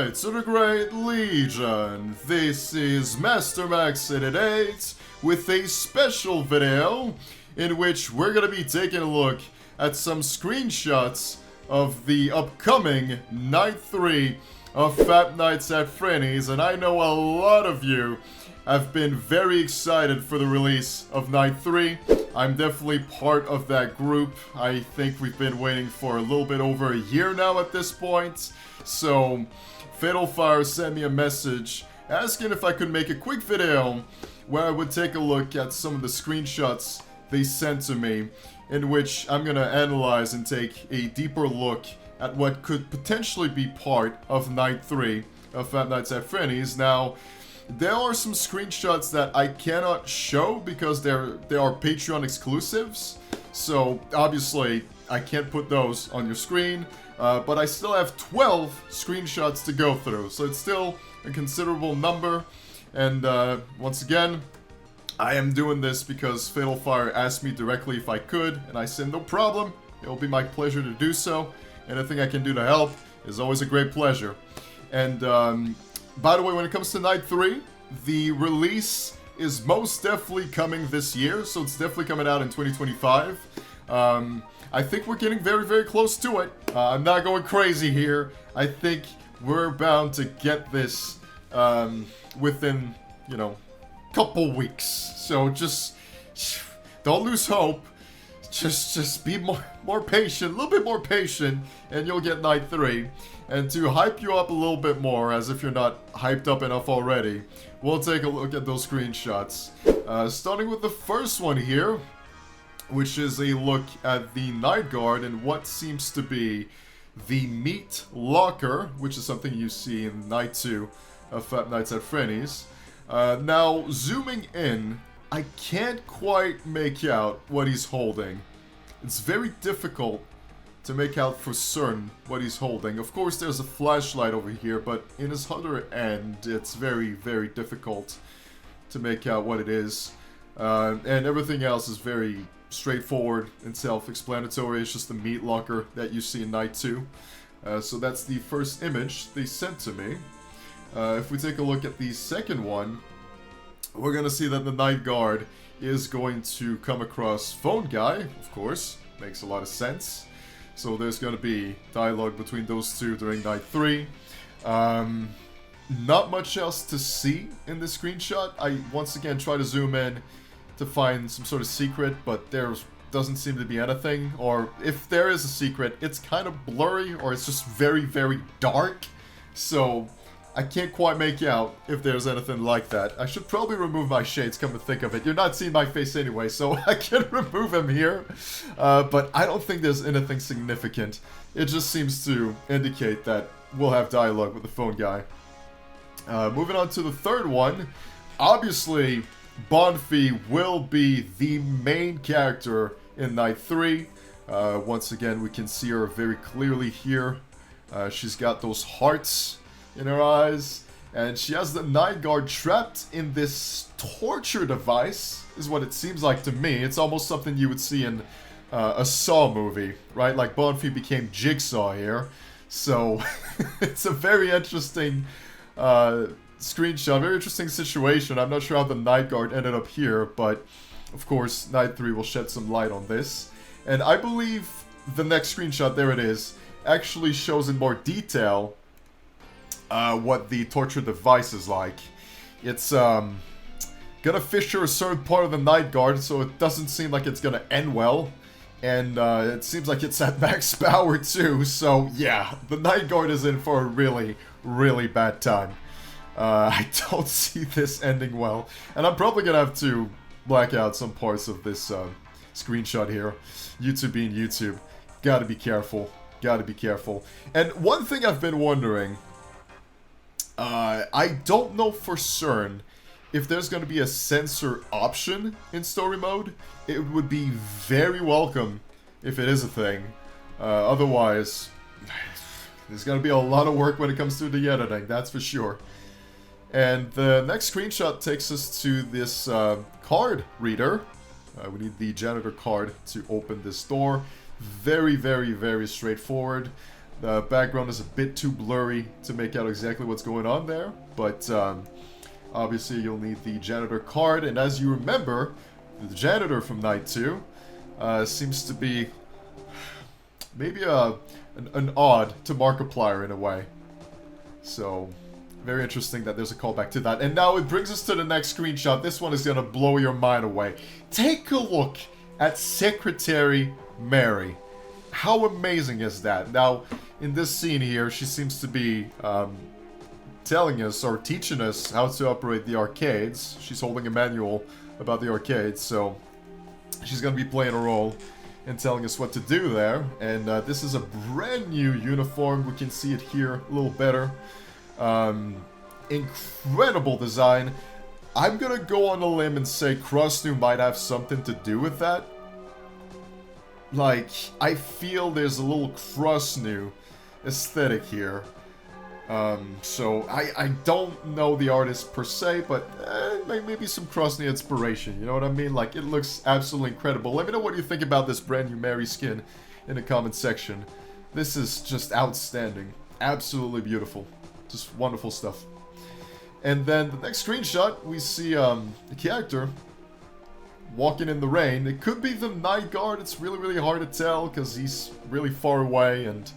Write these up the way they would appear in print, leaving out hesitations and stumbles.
Knights of the Great Legion. This is Master Max 88 with a special video in which we're gonna be taking a look at some screenshots of the upcoming Night 3 of Five Nights at Frenni's, and I know a lot of you have been very excited for the release of Night 3. I'm definitely part of that group. I think we've been waiting for a little bit over a year now at this point. So, Fatal Fire sent me a message asking if I could make a quick video where I would take a look at some of the screenshots they sent to me, in which I'm gonna analyze and take a deeper look at what could potentially be part of Night 3 of Five Nights at Frenni's. Now, there are some screenshots that I cannot show because they are Patreon exclusives, so obviously I can't put those on your screen, but I still have 12 screenshots to go through, so it's still a considerable number. And once again, I am doing this because Fatal Fire asked me directly if I could, and I said no problem, it will be my pleasure to do so. Anything I can do to help is always a great pleasure. And by the way, when it comes to Night 3, the release is most definitely coming this year, so it's definitely coming out in 2025. I think we're getting very, very close to it. I'm not going crazy here. I think we're bound to get this within, you know, couple weeks. So just don't lose hope. Just be more patient, a little bit more patient, and you'll get Night 3. And to hype you up a little bit more, as if you're not hyped up enough already, we'll take a look at those screenshots. Starting with the first one here, which is a look at the Night Guard and what seems to be the meat locker, which is something you see in Night 2 of Five Nights at Frenni's. Now, zooming in, I can't quite make out what he's holding. It's very difficult to make out for certain what he's holding. Of course, there's a flashlight over here, but in his other end, it's very, very difficult to make out what it is. And everything else is very straightforward and self-explanatory. It's just the meat locker that you see in Night 2. So that's the first image they sent to me. If we take a look at the second one, we're gonna see that the Night Guard is going to come across Phone Guy, of course. Makes a lot of sense. So there's gonna be dialogue between those two during Night 3. Not much else to see in this screenshot. I once again try to zoom in to find some sort of secret, but there doesn't seem to be anything. Or if there is a secret, it's kind of blurry, or it's just very, very dark. So I can't quite make out if there's anything like that. I should probably remove my shades, come to think of it. You're not seeing my face anyway, so I can remove them here. But I don't think there's anything significant. It just seems to indicate that we'll have dialogue with the Phone Guy. Moving on to the third one. Obviously, Bonfi will be the main character in Night 3. Once again, we can see her very clearly here. She's got those hearts in her eyes, and she has the Night Guard trapped in this torture device, is what it seems like to me. It's almost something you would see in a Saw movie, right? Like Bonfi became Jigsaw here. So it's a very interesting screenshot, very interesting situation. I'm not sure how the Night Guard ended up here, but of course Night 3 will shed some light on this. And I believe the next screenshot, there it is, actually shows in more detail what the torture device is like. It's gonna fissure a certain part of the Night Guard, so it doesn't seem like it's gonna end well. And it seems like it's at max power too, so yeah, the Night Guard is in for a really, really bad time. I don't see this ending well, and I'm probably gonna have to black out some parts of this screenshot here. YouTube being YouTube, gotta be careful, gotta be careful. And one thing I've been wondering, I don't know for certain if there's going to be a censor option in story mode. It would be very welcome if it is a thing. Otherwise, there's going to be a lot of work when it comes to the editing, that's for sure. And the next screenshot takes us to this card reader. We need the Janitor card to open this door. Very, very, very straightforward. The background is a bit too blurry to make out exactly what's going on there, but obviously you'll need the Janitor card, and as you remember, the Janitor from Night 2 seems to be maybe an odd to Markiplier in a way. So, very interesting that there's a callback to that. And now it brings us to the next screenshot. This one is gonna blow your mind away. Take a look at Secretary Mary. How amazing is that? Now, in this scene here, she seems to be telling us or teaching us how to operate the arcades. She's holding a manual about the arcades, so she's gonna be playing a role and telling us what to do there. And this is a brand new uniform. We can see it here a little better. Incredible design. I'm gonna go on a limb and say Krasnu might have something to do with that. Like, I feel there's a little Krasnu aesthetic here. So I don't know the artist per se, but maybe some Krasny inspiration, you know what I mean? Like, it looks absolutely incredible. Let me know what you think about this brand new Mary skin in the comment section. This is just outstanding. Absolutely beautiful. Just wonderful stuff. And then the next screenshot, we see the character walking in the rain. It could be the night guard. It's really, really hard to tell because he's really far away, and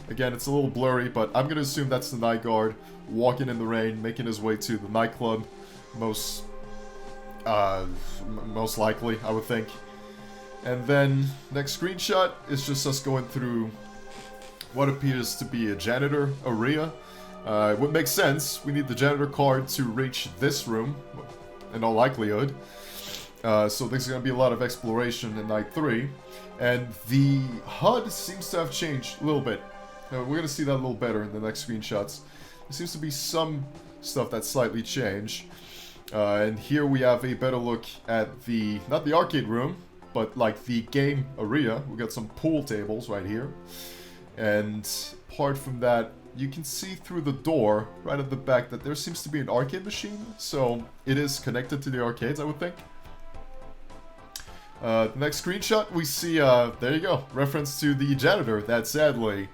again, it's a little blurry, but I'm going to assume that's the night guard walking in the rain, making his way to the nightclub, most likely, I would think. And then, next screenshot is just us going through what appears to be a janitor area. It would make sense. We need the janitor card to reach this room, in all likelihood. So there's going to be a lot of exploration in Night 3. And the HUD seems to have changed a little bit. We're going to see that a little better in the next screenshots. There seems to be some stuff that's slightly changed. And here we have a better look at the, not the arcade room, but like the game area. We got some pool tables right here. And apart from that, you can see through the door right at the back that there seems to be an arcade machine. So it is connected to the arcades, I would think. The next screenshot, we see, there you go, reference to the janitor that sadly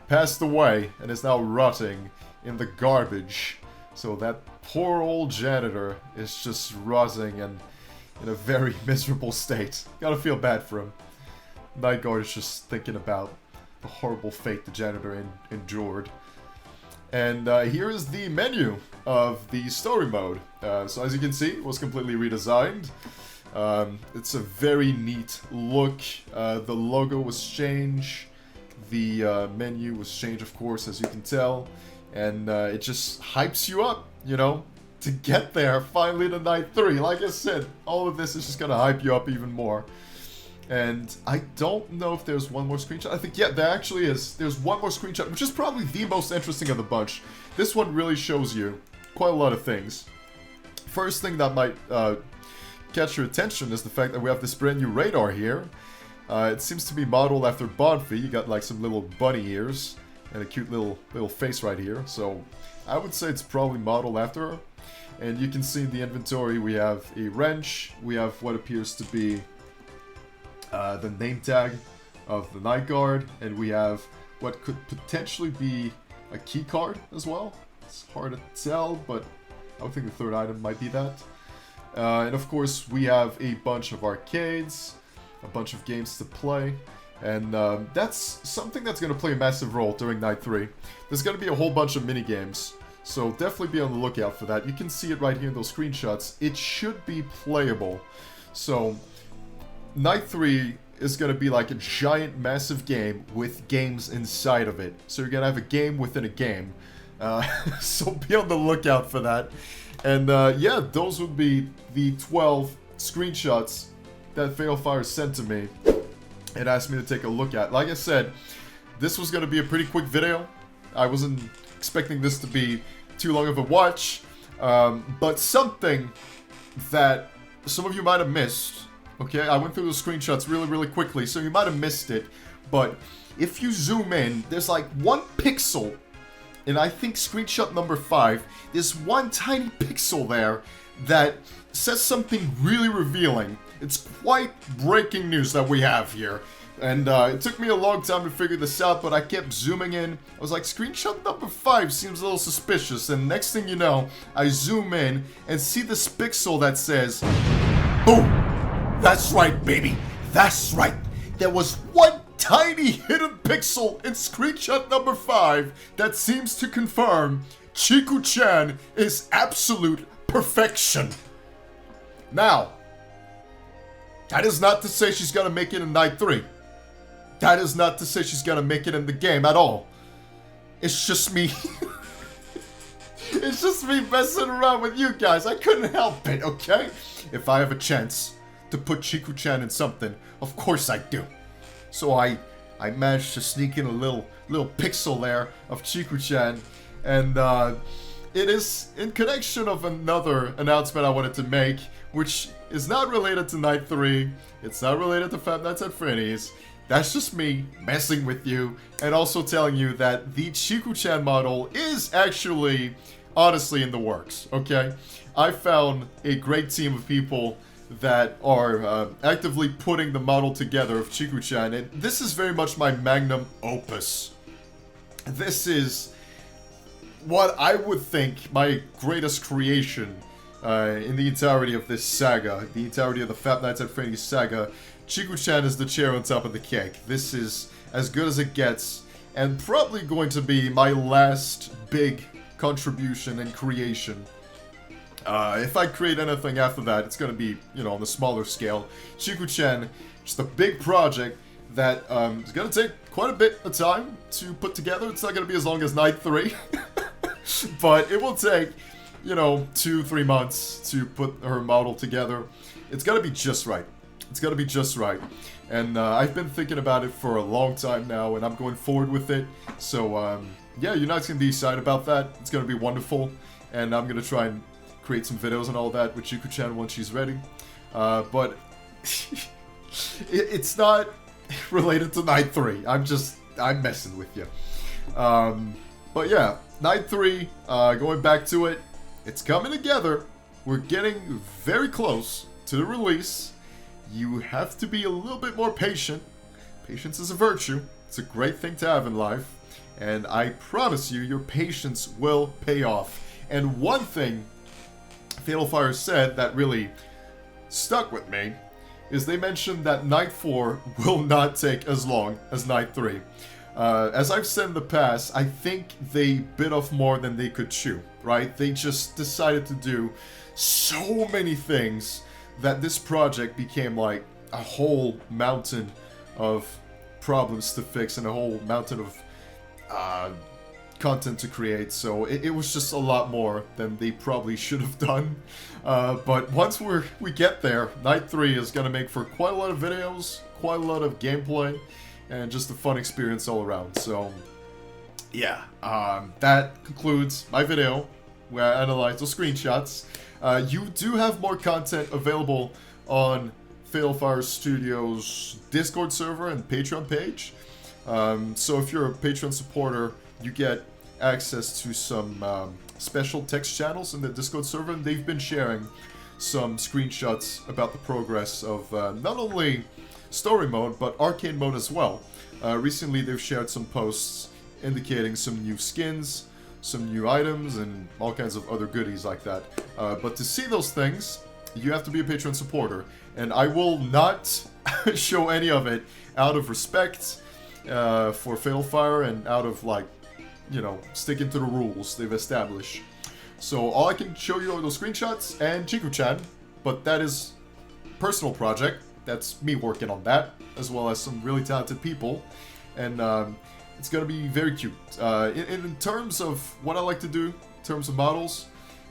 passed away and is now rotting in the garbage. So that poor old janitor is just rotting and in a very miserable state. Gotta feel bad for him. Night Guard is just thinking about the horrible fate the janitor endured. And here is the menu of the story mode. So as you can see, it was completely redesigned. It's a very neat look. The logo was changed. The menu was changed, of course, as you can tell. And it just hypes you up, you know, to get there finally to Night 3. Like I said, all of this is just gonna hype you up even more. And I don't know if there's one more screenshot. I think, yeah, there actually is. There's one more screenshot, which is probably the most interesting of the bunch. This one really shows you quite a lot of things. First thing that might catch your attention is the fact that we have this brand new radar here. It seems to be modeled after Bonfi. You got like some little bunny ears and a cute little face right here. So I would say it's probably modeled after her. And you can see in the inventory we have a wrench. We have what appears to be the name tag of the night guard, and we have what could potentially be a key card as well. It's hard to tell, but I would think the third item might be that. And of course we have a bunch of arcades, a bunch of games to play, and that's something that's going to play a massive role during Night 3. There's going to be a whole bunch of mini games, so definitely be on the lookout for that. You can see it right here in those screenshots. It should be playable. So Night 3 is going to be like a giant, massive game with games inside of it. So you're going to have a game within a game. So be on the lookout for that. And yeah, those would be the 12 screenshots that Failfire sent to me and asked me to take a look at. Like I said, this was going to be a pretty quick video. I wasn't expecting this to be too long of a watch. But something that some of you might have missed. Okay, I went through the screenshots really, really quickly, so you might have missed it. But if you zoom in, there's like 1 pixel. And I think screenshot number 5, there's one tiny pixel there that says something really revealing. It's quite breaking news that we have here. And it took me a long time to figure this out, but I kept zooming in. I was like, screenshot number 5 seems a little suspicious. And next thing you know, I zoom in and see this pixel that says, boom! That's right, baby. That's right. There was one tiny hidden pixel in screenshot number 5 that seems to confirm Chiku-chan is absolute perfection. Now, that is not to say she's gonna make it in night 3. That is not to say she's gonna make it in the game at all. It's just me. It's just me messing around with you guys. I couldn't help it, okay? If I have a chance to put Chiku-chan in something, of course I do. So I managed to sneak in a little pixel there of Chiku-chan, and it is in connection of another announcement I wanted to make, which is not related to Night 3. It's not related to Five Nights at Freddy's. That's just me messing with you, and also telling you that the Chiku-chan model is actually, honestly, in the works, okay? I found a great team of people that are actively putting the model together of Chiku-chan, and this is very much my magnum opus. This is what I would think my greatest creation in the entirety of this saga, the entirety of the Five Nights at Freddy's saga. Chiku-chan is the cherry on top of the cake. This is as good as it gets, and probably going to be my last big contribution and creation. If I create anything after that, it's gonna be, you know, on the smaller scale. Chiku-chan, just a big project that is gonna take quite a bit of time to put together. It's not gonna be as long as Night 3, but it will take, you know, 2-3 months to put her model together. It's gotta be just right. It's gotta be just right. And I've been thinking about it for a long time now, and I'm going forward with it. So, yeah, you're not gonna be excited about that. It's gonna be wonderful, and I'm gonna try and create some videos and all that with Chiku-chan once she's ready. But it's not related to Night 3. I'm messing with you. But yeah, Night 3, going back to it, it's coming together. We're getting very close to the release. You have to be a little bit more patient. Patience is a virtue. It's a great thing to have in life. And I promise you, your patience will pay off. And one thing Fatal Fire said that really stuck with me is they mentioned that Night 4 will not take as long as Night 3. As I've said in the past, I think they bit off more than they could chew, right? They just decided to do so many things that this project became like a whole mountain of problems to fix and a whole mountain of content to create. So it was just a lot more than they probably should have done. But once we get there, Night 3 is going to make for quite a lot of videos, quite a lot of gameplay, and just a fun experience all around. So yeah, that concludes my video where I analyze the screenshots. You do have more content available on Fatal Fire Studios Discord server and Patreon page. So if you're a Patreon supporter, you get access to some special text channels in the Discord server, and they've been sharing some screenshots about the progress of not only story mode, but arcade mode as well. Recently they've shared some posts indicating some new skins, some new items, and all kinds of other goodies like that. But to see those things, you have to be a Patreon supporter, and I will not show any of it out of respect for Fatal Fire and out of, like, you know, sticking to the rules they've established. So all I can show you are those screenshots and Chiku-chan, but that is personal project. That's me working on that, as well as some really talented people, and it's gonna be very cute. In terms of what I like to do, in terms of models,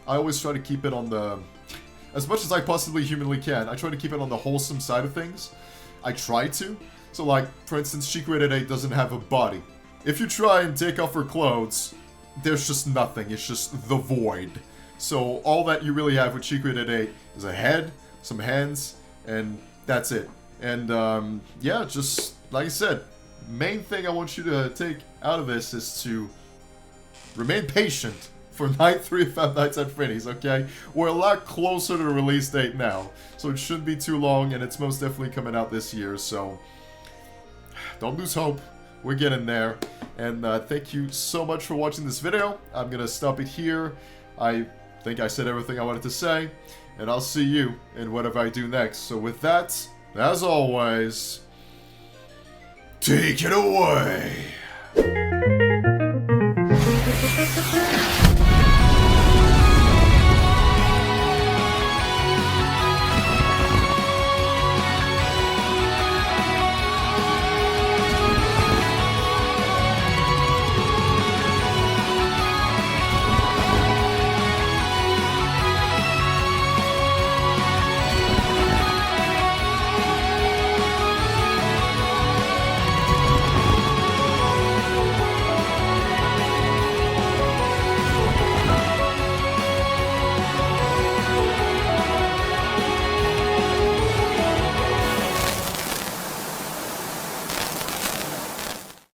I always try to keep it on the, as much as I possibly humanly can, I try to keep it on the wholesome side of things. I try to. So like, for instance, Chiku-8 doesn't have a body. If you try and take off her clothes, there's just nothing. It's just the void. So all that you really have with Chiku-8 is a head, some hands, and that's it. And yeah, just like I said, main thing I want you to take out of this is to remain patient for Night 3 of Five Nights at Freddy's, okay? We're a lot closer to the release date now, so it shouldn't be too long, and it's most definitely coming out this year, so don't lose hope. We're getting there. And thank you so much for watching this video. I'm gonna stop it here. I think I said everything I wanted to say. And I'll see you in whatever I do next. So with that, as always, take it away.